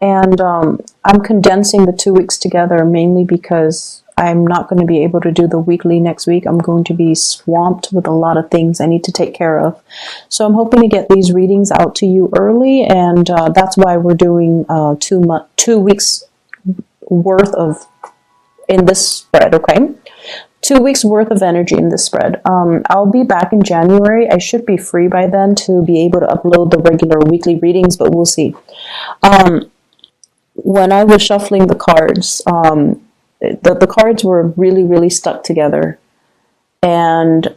And I'm condensing the 2 weeks together mainly because I'm not going to be able to do the weekly next week. I'm going to be swamped with a lot of things I need to take care of. So I'm hoping to get these readings out to you early, and that's why we're doing 2 weeks worth of in this spread, okay? 2 weeks worth of energy in this spread. I'll be back in January. I should be free by then to be able to upload the regular weekly readings, but we'll see. When I was shuffling the cards, the cards were really, really stuck together. And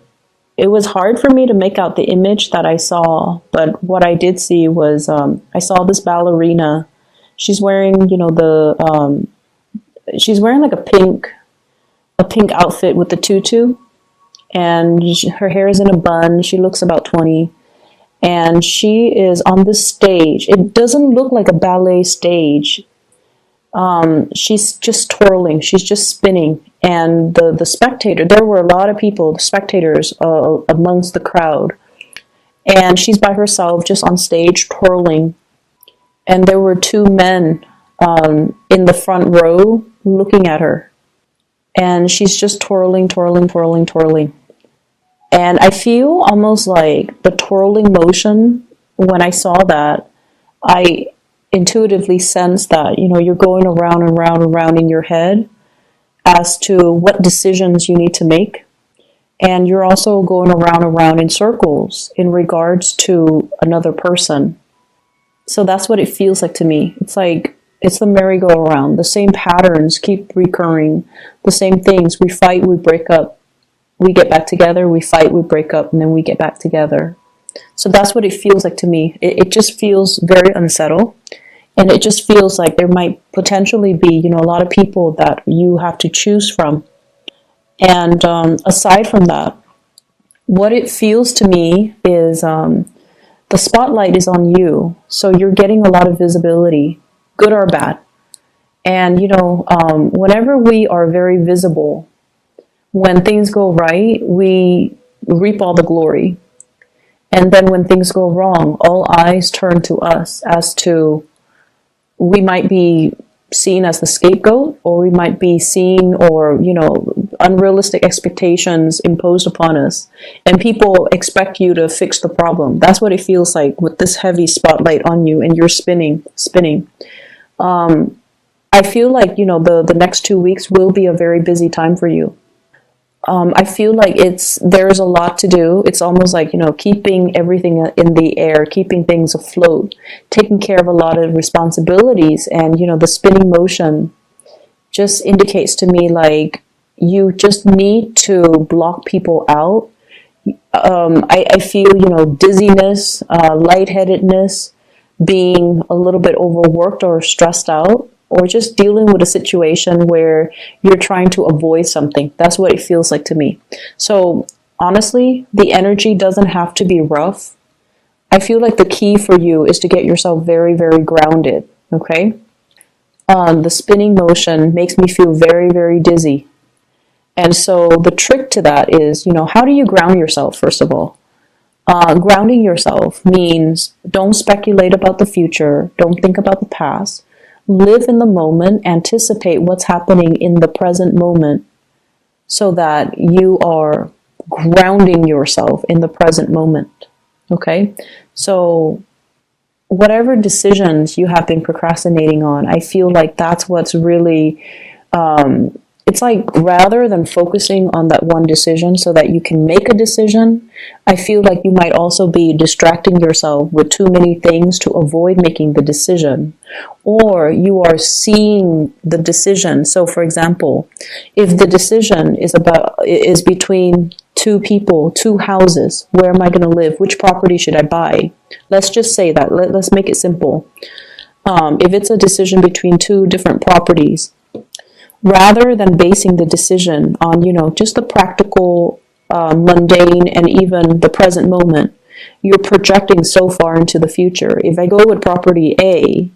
it was hard for me to make out the image that I saw. But what I did see was I saw this ballerina. She's wearing, she's wearing like a pink outfit with the tutu. And her hair is in a bun. She looks about 20. And she is on this stage. It doesn't look like a ballet stage. She's just twirling, she's just spinning, and the spectator, there were a lot of people, spectators amongst the crowd, and she's by herself just on stage twirling, and there were two men in the front row looking at her, and she's just twirling, twirling, twirling, twirling, and I feel almost like the twirling motion. When I saw that, I intuitively sense that, you're going around and round and round in your head as to what decisions you need to make. And you're also going around and round in circles in regards to another person. So that's what it feels like to me. It's like, it's the merry-go-round. The same patterns keep recurring. The same things. We fight, we break up. We get back together, we fight, we break up, and then we get back together. So that's what it feels like to me. It just feels very unsettled. And it just feels like there might potentially be, a lot of people that you have to choose from. And aside from that, what it feels to me is the spotlight is on you. So you're getting a lot of visibility, good or bad. And, whenever we are very visible, when things go right, we reap all the glory. And then when things go wrong, all eyes turn to us as to, we might be seen as the scapegoat, or we might be seen, or, unrealistic expectations imposed upon us. And people expect you to fix the problem. That's what it feels like with this heavy spotlight on you, and you're spinning. I feel like, the next 2 weeks will be a very busy time for you. I feel like there's a lot to do. It's almost like, keeping everything in the air, keeping things afloat, taking care of a lot of responsibilities. And, the spinning motion just indicates to me like you just need to block people out. I feel, dizziness, lightheadedness, being a little bit overworked or stressed out, or just dealing with a situation where you're trying to avoid something. That's what it feels like to me. So honestly, the energy doesn't have to be rough. I feel like the key for you is to get yourself very, very grounded, okay? The spinning motion makes me feel very, very dizzy. And so the trick to that is, how do you ground yourself, first of all? Grounding yourself means don't speculate about the future, don't think about the past. Live in the moment, anticipate what's happening in the present moment so that you are grounding yourself in the present moment, okay? So whatever decisions you have been procrastinating on, I feel like that's what's really, it's like rather than focusing on that one decision so that you can make a decision, I feel like you might also be distracting yourself with too many things to avoid making the decision. Or you are seeing the decision. So for example, if the decision is between two people, two houses, where am I going to live? Which property should I buy? Let's just say that. Let's make it simple. If it's a decision between two different properties, rather than basing the decision on, just the practical, mundane, and even the present moment, you're projecting so far into the future. If I go with property A,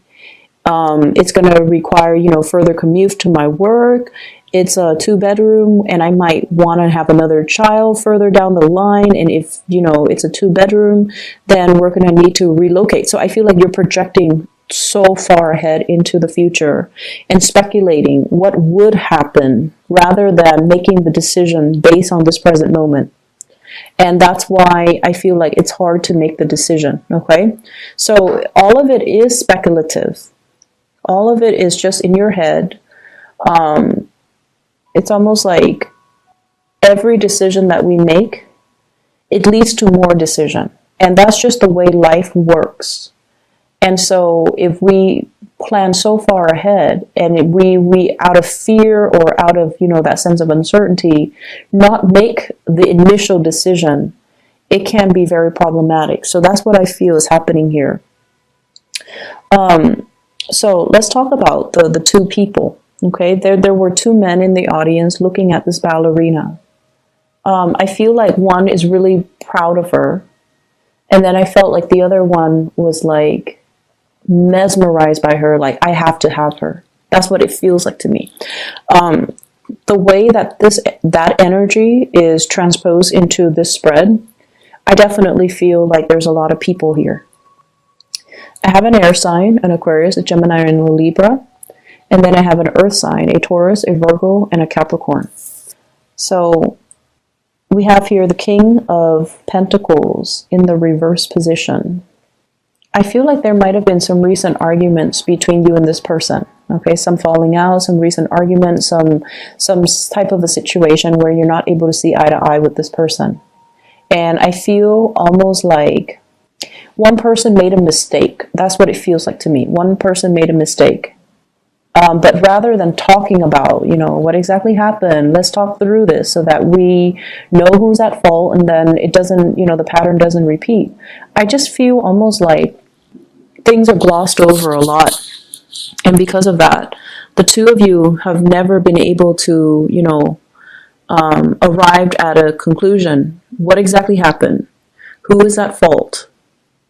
it's going to require, further commute to my work. It's a 2-bedroom, and I might want to have another child further down the line. And if, it's a 2-bedroom, then we're going to need to relocate. So I feel like you're projecting so far ahead into the future and speculating what would happen rather than making the decision based on this present moment. And that's why I feel like it's hard to make the decision. Okay. So all of it is speculative. All of it is just in your head. It's almost like every decision that we make, it leads to more decision. And that's just the way life works. And so if we plan so far ahead and we out of fear or out of, that sense of uncertainty, not make the initial decision, it can be very problematic. So that's what I feel is happening here. So let's talk about the two people. Okay, there were two men in the audience looking at this ballerina. I feel like one is really proud of her. And then I felt like the other one was like mesmerized by her, like I have to have her. That's what it feels like to me. The way that that energy is transposed into this spread, I definitely feel like there's a lot of people here. I have an air sign, an Aquarius, a Gemini, and a Libra. And then I have an earth sign, a Taurus, a Virgo, and a Capricorn. So we have here the King of Pentacles in the reverse position. I feel like there might have been some recent arguments between you and this person. Okay, some falling out, some recent arguments, some type of a situation where you're not able to see eye to eye with this person. And I feel almost like one person made a mistake. That's what it feels like to me. One person made a mistake. But rather than talking about, what exactly happened, let's talk through this so that we know who's at fault and then it doesn't, the pattern doesn't repeat. I just feel almost like things are glossed over a lot. And because of that, the two of you have never been able to, arrived at a conclusion. What exactly happened? Who is at fault?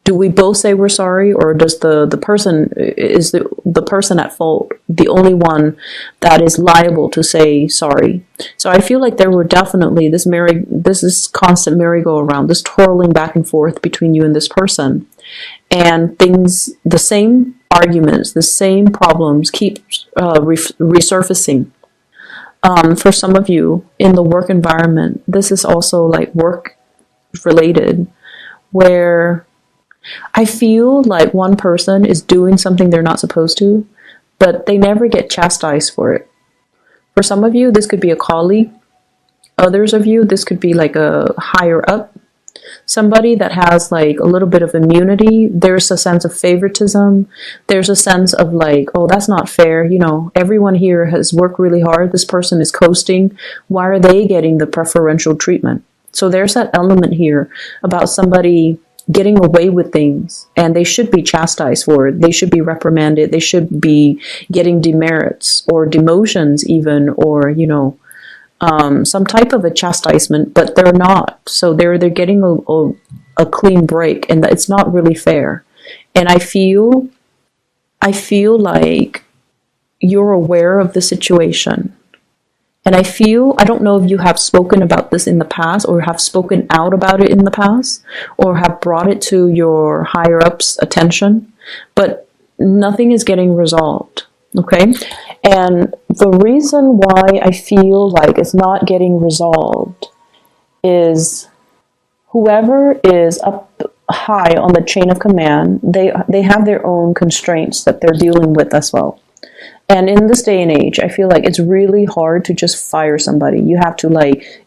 Do we both say we're sorry, or does the person, is the person at fault the only one that is liable to say sorry? So I feel like there were definitely this is constant merry-go-round, this twirling back and forth between you and this person. And things, the same arguments, the same problems keep resurfacing. For some of you in the work environment, this is also like work related, where I feel like one person is doing something they're not supposed to, but they never get chastised for it. For some of you, this could be a colleague. Others of you, this could be like a higher up. Somebody that has like a little bit of immunity. There's a sense of favoritism. There's a sense of like, oh, that's not fair. Everyone here has worked really hard. This person is coasting. Why are they getting the preferential treatment? So there's that element here about somebody getting away with things, and they should be chastised for it. They should be reprimanded. They should be getting demerits or demotions even, or, some type of a chastisement, but they're not. So they're getting a clean break, and it's not really fair. And I feel like you're aware of the situation. And I don't know if you have spoken about this in the past or have spoken out about it in the past or have brought it to your higher ups' attention, but nothing is getting resolved. Okay. And the reason why I feel like it's not getting resolved is whoever is up high on the chain of command, they have their own constraints that they're dealing with as well. And in this day and age, I feel like it's really hard to just fire somebody. You have to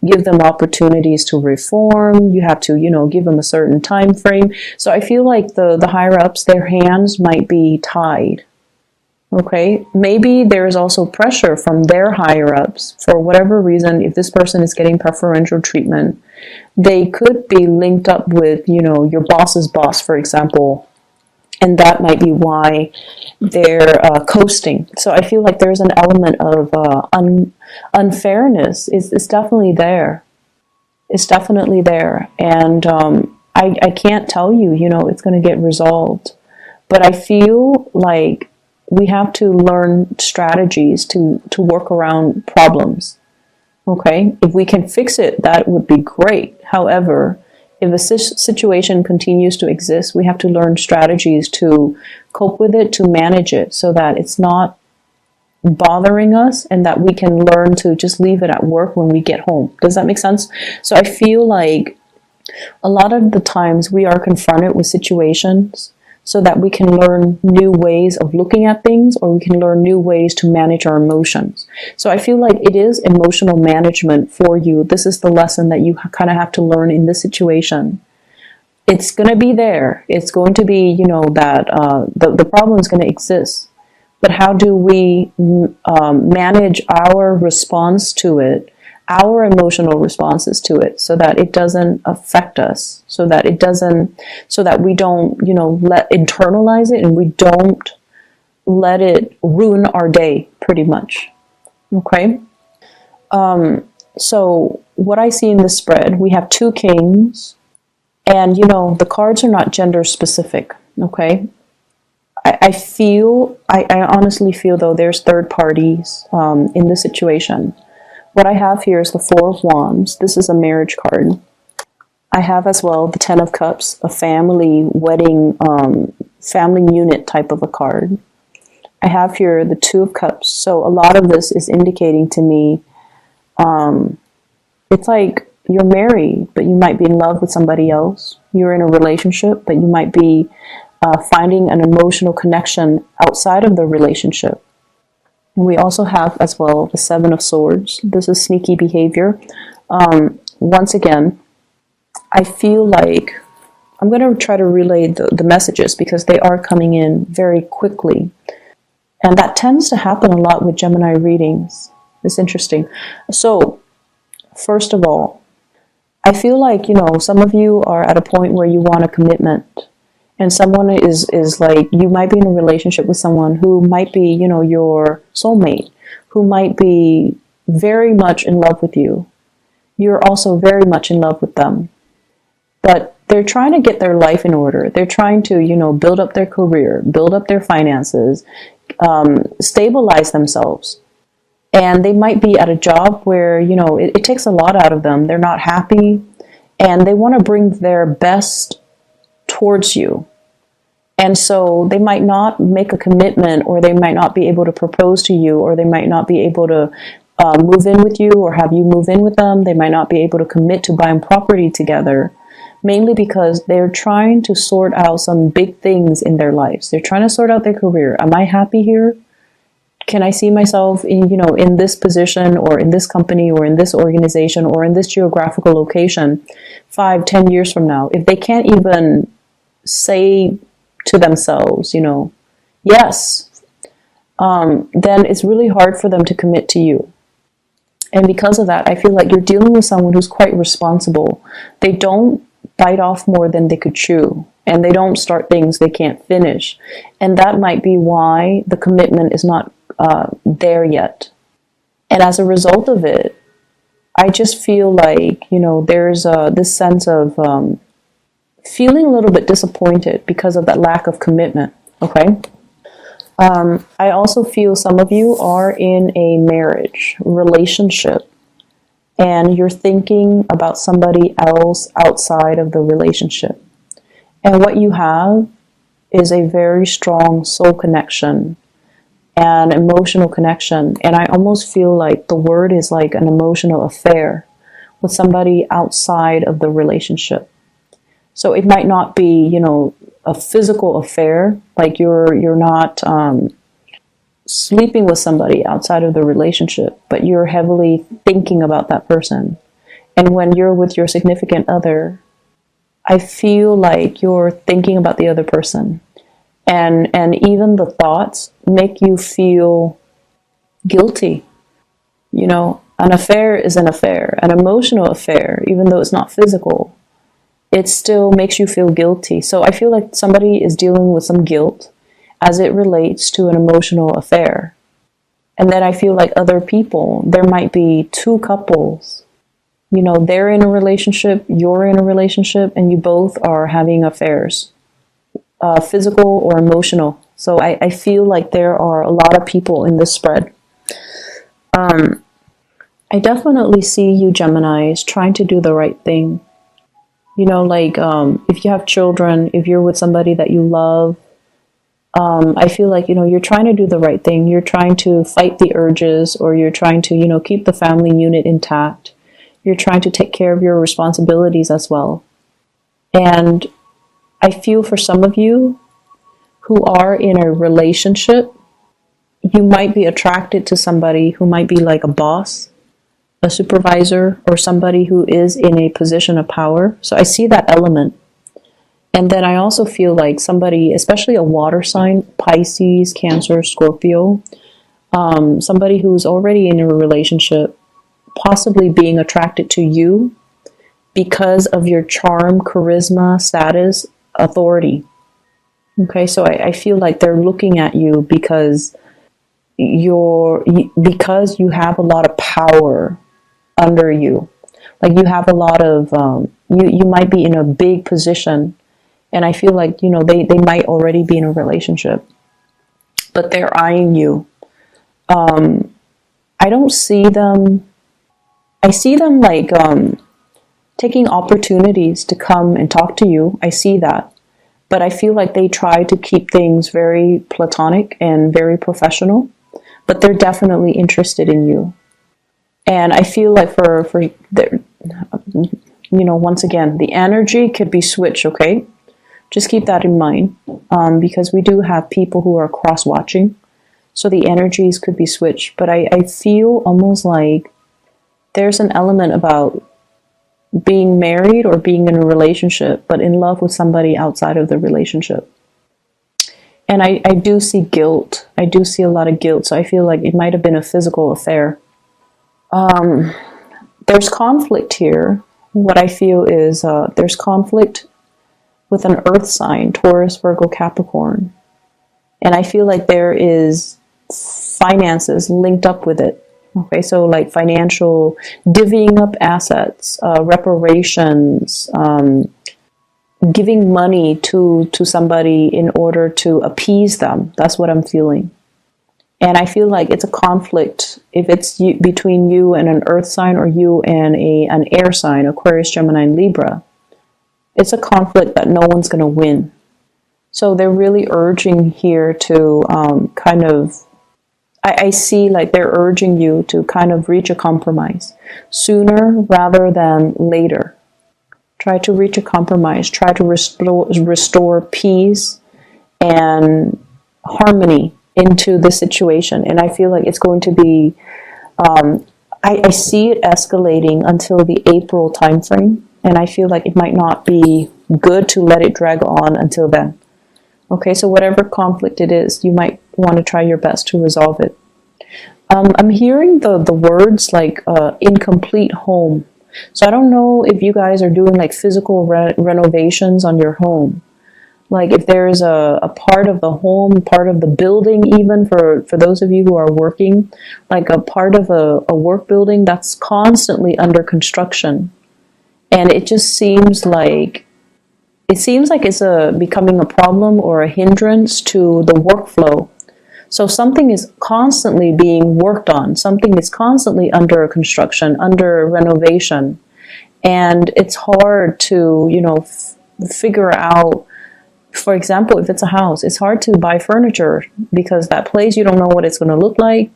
give them opportunities to reform. You have to, give them a certain time frame. So I feel like the higher ups, their hands might be tied. Okay, maybe there's also pressure from their higher ups for whatever reason. If this person is getting preferential treatment, they could be linked up with, your boss's boss, for example. And that might be why they're coasting. So I feel like there's an element of unfairness. It's definitely there. It's definitely there. And I can't tell you, it's going to get resolved. But I feel like we have to learn strategies to work around problems. Okay? If we can fix it, that would be great. However, If a situation continues to exist, we have to learn strategies to cope with it, to manage it, so that it's not bothering us and that we can learn to just leave it at work when we get home. Does that make sense? So I feel like a lot of the times we are confronted with situations so that we can learn new ways of looking at things, or we can learn new ways to manage our emotions. So I feel like it is emotional management for you. This is the lesson that you kind of have to learn in this situation. It's going to be there. It's going to be, that the problem is going to exist. But how do we manage our response to it, our emotional responses to it, so that it doesn't affect us, so that we don't, let internalize it, and we don't let it ruin our day, pretty much. Okay. So what I see in this spread, we have 2 kings, and the cards are not gender specific. Okay. I honestly feel, though, there's third parties in this situation. What I have here is the 4 of Wands. This is a marriage card. I have as well the 10 of Cups, a family wedding, family unit type of a card. I have here the 2 of Cups. So a lot of this is indicating to me, it's like you're married, but you might be in love with somebody else. You're in a relationship, but you might be finding an emotional connection outside of the relationship. And we also have as well the 7 of Swords. This is sneaky behavior. Once again, I feel like I'm going to try to relay the messages because they are coming in very quickly. And that tends to happen a lot with Gemini readings. It's interesting. So, first of all, I feel like, some of you are at a point where you want a commitment. And someone is like, you might be in a relationship with someone who might be, your soulmate, who might be very much in love with you. You're also very much in love with them. But they're trying to get their life in order. They're trying to, build up their career, build up their finances, stabilize themselves. And they might be at a job where, it takes a lot out of them. They're not happy, and they want to bring their best towards you. And so they might not make a commitment, or they might not be able to propose to you, or they might not be able to move in with you or have you move in with them. They might not be able to commit to buying property together, mainly because they're trying to sort out some big things in their lives. They're trying to sort out their career. Am I happy here? Can I see myself in, in this position, or in this company, or in this organization, or in this geographical location 5-10 years from now? If they can't even say to themselves, yes, then it's really hard for them to commit to you. And because of that, I feel like you're dealing with someone who's quite responsible. They don't bite off more than they could chew, and they don't start things they can't finish. And that might be why the commitment is not there yet. And as a result of it, I just feel like, there's this sense of feeling a little bit disappointed because of that lack of commitment. Okay. I also feel some of you are in a marriage relationship, and you're thinking about somebody else outside of the relationship. And what you have is a very strong soul connection and emotional connection. And I almost feel like the word is like an emotional affair with somebody outside of the relationship. So it might not be, a physical affair, like you're not sleeping with somebody outside of the relationship, but you're heavily thinking about that person. And when you're with your significant other, I feel like you're thinking about the other person. And even the thoughts make you feel guilty. An affair is an affair, an emotional affair, even though it's not physical. It still makes you feel guilty. So I feel like somebody is dealing with some guilt as it relates to an emotional affair. And then I feel like other people, there might be 2 couples, they're in a relationship, you're in a relationship, and you both are having affairs, physical or emotional. So I feel like there are a lot of people in this spread. I definitely see you Geminis trying to do the right thing. You know, like if you have children, if you're with somebody that you love, I feel like, you know, you're trying to do the right thing. You're trying to fight the urges, or you're trying to, you know, keep the family unit intact. You're trying to take care of your responsibilities as well. And I feel for some of you who are in a relationship, you might be attracted to somebody who might be like a boss, a supervisor, or somebody who is in a position of power. So I see that element. And then I also feel like somebody, especially a water sign, Pisces, Cancer, Scorpio, somebody who's already in a relationship, possibly being attracted to you because of your charm, charisma, status, authority. Okay, so I feel like they're looking at you because because you have a lot of power under you. Like you have a lot of, you might be in a big position. And I feel like, you know, they might already be in a relationship, but they're eyeing you. I don't see them, I see them like taking opportunities to come and talk to you. I see that. But I feel like they try to keep things very platonic and very professional, but they're definitely interested in you. And I feel like for the, you know, once again, the energy could be switched, okay? Just keep that in mind, because we do have people who are cross-watching, so the energies could be switched. But I feel almost like there's an element about being married or being in a relationship, but in love with somebody outside of the relationship. And I do see guilt. I do see a lot of guilt, so I feel like it might have been a physical affair. There's conflict here. What I feel is there's conflict with an earth sign, Taurus, Virgo, Capricorn. And I feel like there is finances linked up with it. Okay, so like financial, divvying up assets, reparations, giving money to somebody in order to appease them. That's what I'm feeling. And I feel like it's a conflict if it's between you and an earth sign, or you and an air sign, Aquarius, Gemini, and Libra. It's a conflict that no one's going to win. So they're really urging here to kind of, I see like they're urging you to kind of reach a compromise sooner rather than later. Try to reach a compromise. Try to restore peace and harmony into the situation. And I feel like it's going to be, I see it escalating until the April timeframe. And I feel like it might not be good to let it drag on until then. Okay, so whatever conflict it is, you might want to try your best to resolve it. I'm hearing the words like incomplete home. So I don't know if you guys are doing like physical renovations on your home. Like if there's a part of the home, part of the building, even for those of you who are working, like a part of a work building that's constantly under construction. And it just seems like it's becoming a problem or a hindrance to the workflow. So something is constantly being worked on. Something is constantly under construction, under renovation. And it's hard to, you know, figure out, for example, if it's a house, it's hard to buy furniture because that place, you don't know what it's going to look like.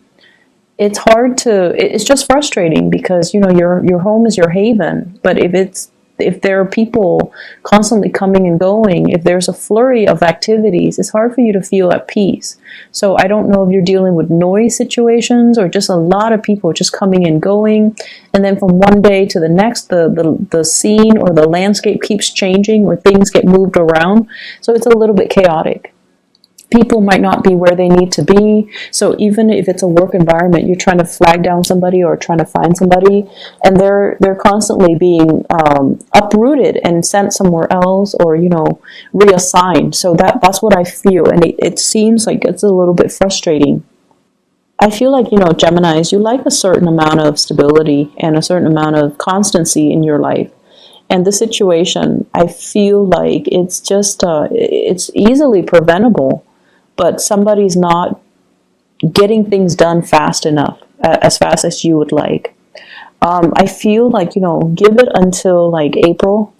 It's hard to, it's just frustrating because, you know, your home is your haven. But if there are people constantly coming and going, if there's a flurry of activities, it's hard for you to feel at peace. So I don't know if you're dealing with noise situations or just a lot of people just coming and going. And then from one day to the next, the scene or the landscape keeps changing or things get moved around. So it's a little bit chaotic. People might not be where they need to be. So even if it's a work environment, you're trying to flag down somebody or trying to find somebody, and they're constantly being uprooted and sent somewhere else, or, you know, reassigned. So that's what I feel, and it seems like it's a little bit frustrating. I feel like, you know, Geminis, you like a certain amount of stability and a certain amount of constancy in your life. And the situation, I feel like it's just, it's easily preventable. But somebody's not getting things done fast enough, as fast as you would like. I feel like, you know, give it until like April,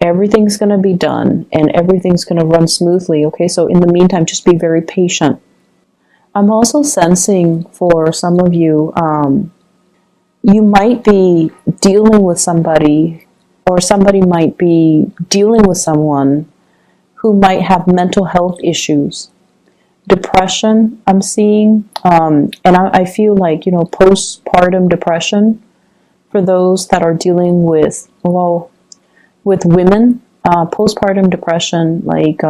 Everything's going to be done and everything's going to run smoothly. Okay, so in the meantime, just be very patient. I'm also sensing for some of you, you might be dealing with somebody, or somebody might be dealing with someone who might have mental health issues. Depression, I'm seeing, and I feel like, postpartum depression for those that are dealing with, well, with women, postpartum depression, like,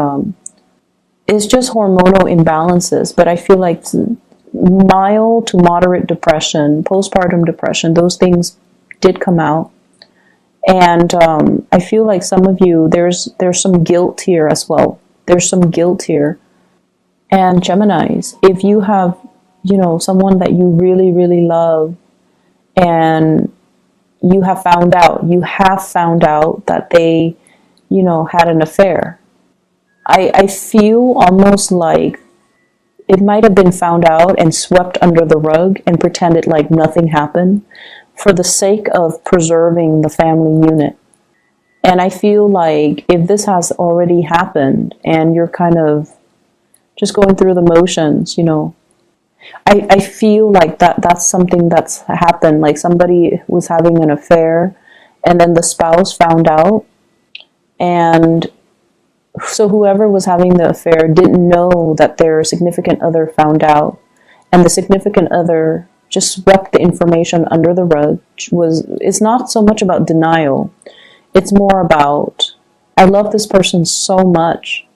it's just hormonal imbalances, but I feel like mild to moderate depression, postpartum depression, those things did come out. And I feel like some of you, there's some guilt here as well. There's some guilt here. And Geminis, if you have, someone that you really, really love, and you have found out that they, had an affair. I feel almost like it might have been found out and swept under the rug and pretended like nothing happened for the sake of preserving the family unit. And I feel like if this has already happened and you're kind of just going through the motions, I feel like that's something that's happened. Like somebody was having an affair and then the spouse found out, and so whoever was having the affair didn't know that their significant other found out, and the significant other just swept the information under the rug. It's not so much about denial. It's more about, I love this person so much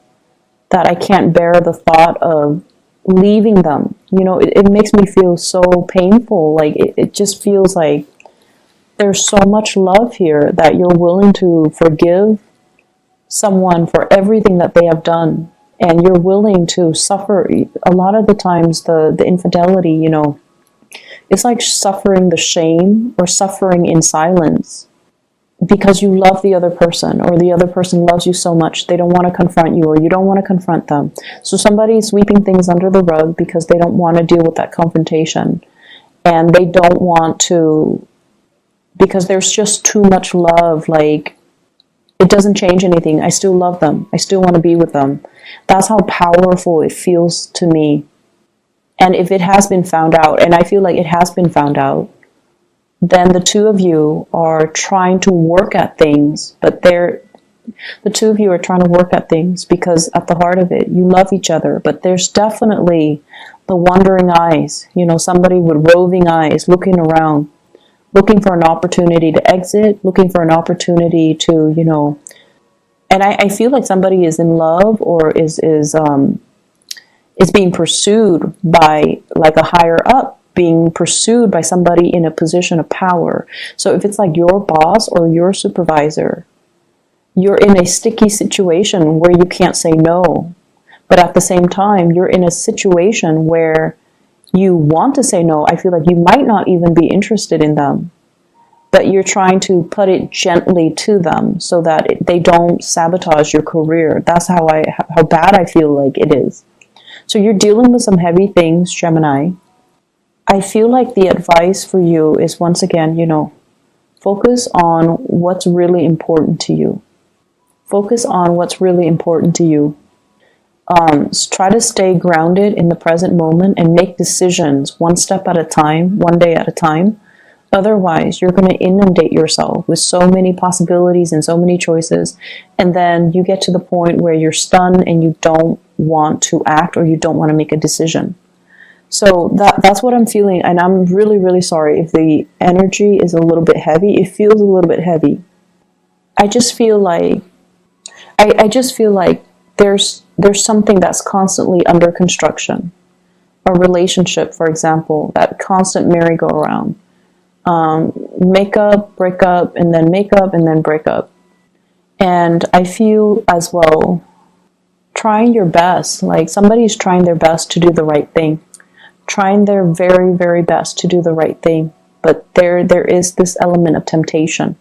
that I can't bear the thought of leaving them. It makes me feel so painful. Like it just feels like there's so much love here that you're willing to forgive someone for everything that they have done, and you're willing to suffer. A lot of the times the infidelity, it's like suffering the shame or suffering in silence because you love the other person, or the other person loves you so much they don't want to confront you, or you don't want to confront them. So somebody's sweeping things under the rug because they don't want to deal with that confrontation, and they don't want to, because there's just too much love. Like, it doesn't change anything. I still love them. I still want to be with them. That's how powerful it feels to me. And if it has been found out, and I feel like it has been found out, then the two of you are trying to work at things, but the two of you are trying to work at things because at the heart of it, you love each other, but there's definitely the wandering eyes, somebody with roving eyes looking around, looking for an opportunity to exit, looking for an opportunity to, and I feel like somebody is in love or is being pursued by like a higher up, being pursued by somebody in a position of power. So if it's like your boss or your supervisor, you're in a sticky situation where you can't say no. But at the same time, you're in a situation where you want to say no. I feel like you might not even be interested in them, but you're trying to put it gently to them so that they don't sabotage your career. That's how bad I feel like it is. So you're dealing with some heavy things, Gemini. I feel like the advice for you is, once again, focus on what's really important to you. Focus on what's really important to you. Try to stay grounded in the present moment and make decisions one step at a time, one day at a time. Otherwise, you're going to inundate yourself with so many possibilities and so many choices. And then you get to the point where you're stunned and you don't want to act, or you don't want to make a decision. So that's what I'm feeling. And I'm really, really sorry if the energy is a little bit heavy. It feels a little bit heavy. I just feel like, there's something that's constantly under construction. A relationship, for example, that constant merry-go-round. Make up, break up, and then make up, and then break up. And I feel as well, trying your best, like somebody's trying their best to do the right thing. Trying their very, very best to do the right thing. But there is this element of temptation.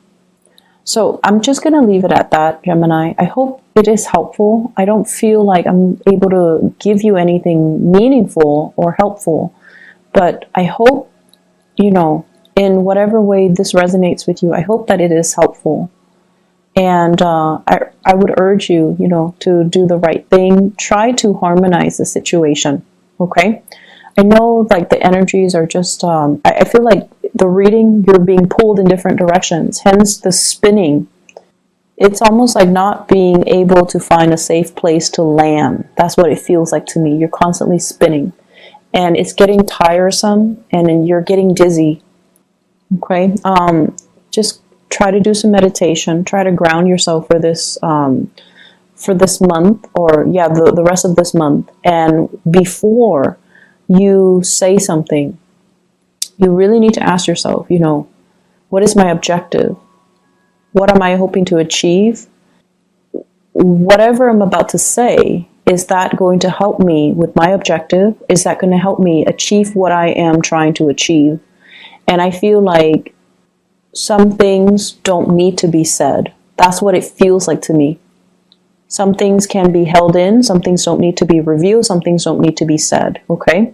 So I'm just going to leave it at that, Gemini. I hope it is helpful. I don't feel like I'm able to give you anything meaningful or helpful. But I hope, in whatever way this resonates with you, I hope that it is helpful. And I would urge you, you know, to do the right thing. Try to harmonize the situation, okay? I know like the energies are just, I feel like the reading, you're being pulled in different directions, hence the spinning. It's almost like not being able to find a safe place to land. That's what it feels like to me. You're constantly spinning. And it's getting tiresome and you're getting dizzy. Okay? Just try to do some meditation. Try to ground yourself for this month, or yeah, the rest of this month. And before you say something, you really need to ask yourself, you know, what is my objective? What am I hoping to achieve? Whatever I'm about to say, is that going to help me with my objective? Is that going to help me achieve what I am trying to achieve? And I feel like some things don't need to be said. That's what it feels like to me. Some things can be held in, some things don't need to be revealed, some things don't need to be said, okay?